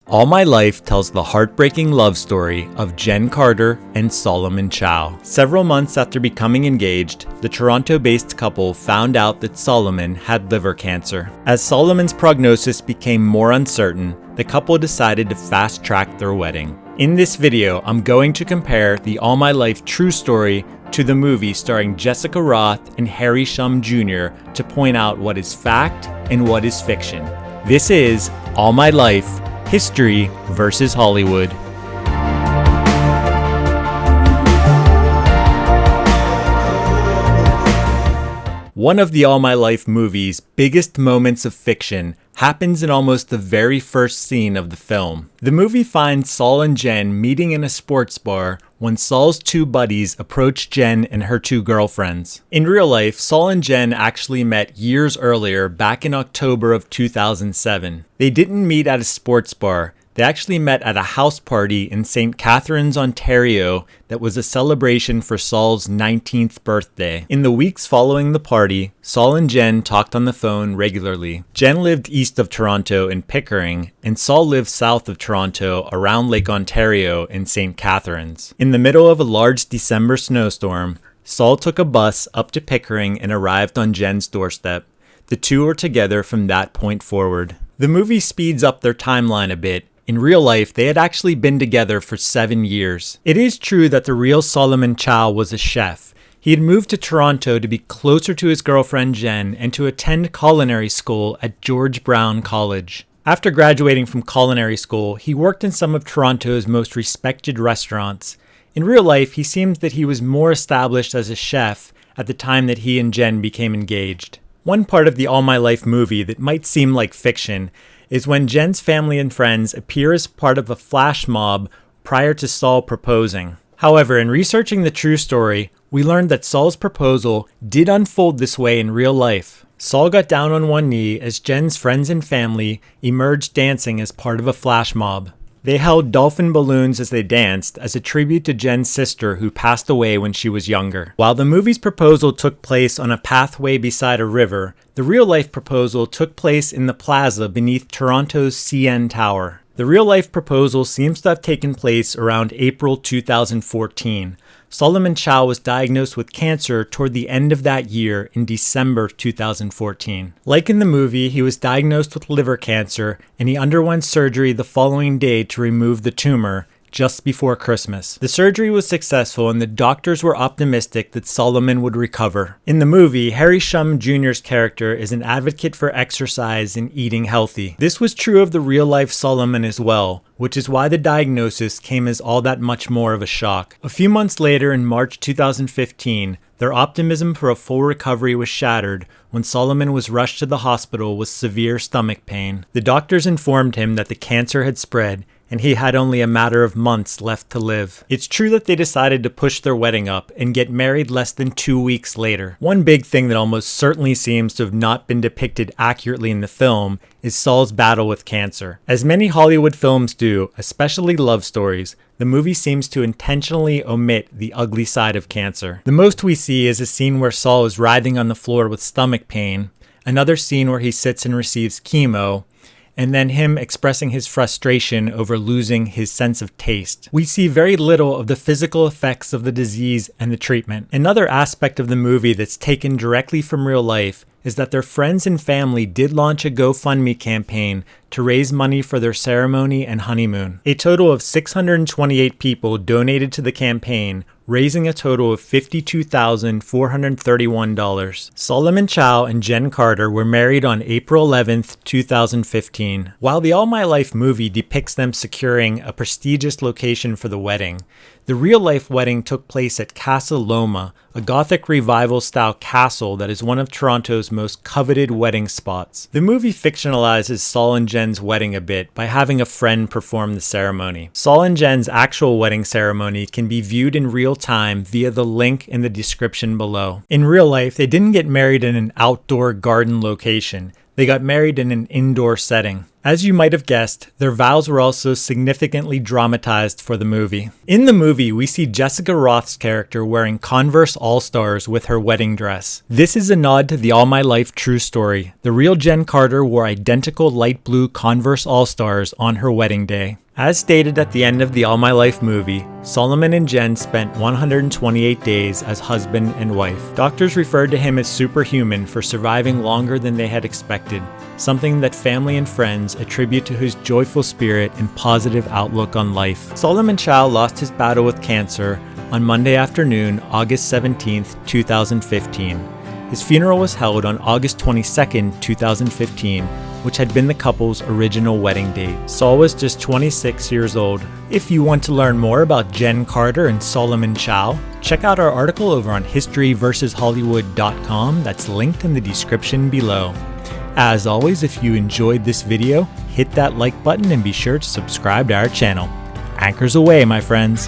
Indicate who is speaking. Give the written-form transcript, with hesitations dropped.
Speaker 1: All My Life tells the heartbreaking love story of Jenn Carter and Solomon Chau. Several months after becoming engaged, the Toronto-based couple found out that Solomon had liver cancer. As Solomon's prognosis became more uncertain, the couple decided to fast-track their wedding. In this video, I'm going to compare the All My Life true story to the movie starring Jessica Rothe and Shum Jr. to point out what is fact and what is fiction. This is All My Life: History versus Hollywood. One of the All My Life movie's biggest moments of fiction happens in almost the very first scene of the film. The movie finds Sol and Jenn meeting in a sports bar when Sol's two buddies approach Jenn and her two girlfriends. In real life, Sol and Jenn actually met years earlier, back in October of 2007. They didn't meet at a sports bar. They actually met at a house party in St. Catharines, Ontario that was a celebration for Sol's 19th birthday. In the weeks following the party, Sol and Jenn talked on the phone regularly. Jenn lived east of Toronto in Pickering, and Sol lived south of Toronto around Lake Ontario in St. Catharines. In the middle of a large December snowstorm, Sol took a bus up to Pickering and arrived on Jenn's doorstep. The two were together from that point forward. The movie speeds up their timeline a bit. In real life, they had actually been together for 7 years. It is true that the real Solomon Chau was a chef. He had moved to Toronto to be closer to his girlfriend Jenn and to attend culinary school at George Brown College. After graduating from culinary school, he worked in some of Toronto's most respected restaurants. In real life, he seems that he was more established as a chef at the time that he and Jenn became engaged. One part of the All My Life movie that might seem like fiction is when Jenn's family and friends appear as part of a flash mob prior to Sol proposing. However, in researching the true story, we learned that Sol's proposal did unfold this way in real life. Sol got down on one knee as Jenn's friends and family emerged dancing as part of a flash mob. They held dolphin balloons as they danced as a tribute to Jenn's sister who passed away when she was younger. While the movie's proposal took place on a pathway beside a river, the real-life proposal took place in the plaza beneath Toronto's CN Tower. The real-life proposal seems to have taken place around April 2014. Solomon Chau was diagnosed with cancer toward the end of that year in December 2014. Like in the movie, he was diagnosed with liver cancer and he underwent surgery the following day to remove the tumor just before Christmas. The surgery was successful and the doctors were optimistic that Solomon would recover. In the movie, Shum Jr.'s character is an advocate for exercise and eating healthy. This was true of the real-life Solomon as well, which is why the diagnosis came as all that much more of a shock. A few months later, in March 2015, their optimism for a full recovery was shattered when Solomon was rushed to the hospital with severe stomach pain. The doctors informed him that the cancer had spread and he had only a matter of months left to live. It's true that they decided to push their wedding up and get married less than 2 weeks later. One big thing that almost certainly seems to have not been depicted accurately in the film is Sol's battle with cancer. As many Hollywood films do, especially love stories, the movie seems to intentionally omit the ugly side of cancer. The most we see is a scene where Sol is writhing on the floor with stomach pain, another scene where he sits and receives chemo, and then him expressing his frustration over losing his sense of taste. We see very little of the physical effects of the disease and the treatment. Another aspect of the movie that's taken directly from real life is that their friends and family did launch a GoFundMe campaign to raise money for their ceremony and honeymoon. A total of 628 people donated to the campaign, raising a total of $52,431. Solomon Chau and Jenn Carter were married on April 11th, 2015. While the All My Life movie depicts them securing a prestigious location for the wedding, the real-life wedding took place at Casa Loma, a Gothic revival-style castle that is one of Toronto's most coveted wedding spots. The movie fictionalizes Sol and Jenn's wedding a bit by having a friend perform the ceremony. Sol and Jenn's actual wedding ceremony can be viewed in real time via the link in the description below. In real life, they didn't get married in an outdoor garden location. They got married in an indoor setting. As you might have guessed, their vows were also significantly dramatized for the movie. In the movie, we see Jessica Roth's character wearing Converse All Stars with her wedding dress. This is a nod to the All My Life true story. The real Jenn Carter wore identical light blue Converse All Stars on her wedding day. As stated at the end of the All My Life movie, Solomon and Jenn spent 128 days as husband and wife. Doctors referred to him as superhuman for surviving longer than they had expected, something that family and friends attribute to his joyful spirit and positive outlook on life. Solomon Chau lost his battle with cancer on Monday afternoon, August 17, 2015. His funeral was held on August 22, 2015, which had been the couple's original wedding date. Sol was just 26 years old. If you want to learn more about Jenn Carter and Solomon Chau, check out our article over on historyversushollywood.com that's linked in the description below. As always, if you enjoyed this video, hit that like button and be sure to subscribe to our channel. Anchors away, my friends.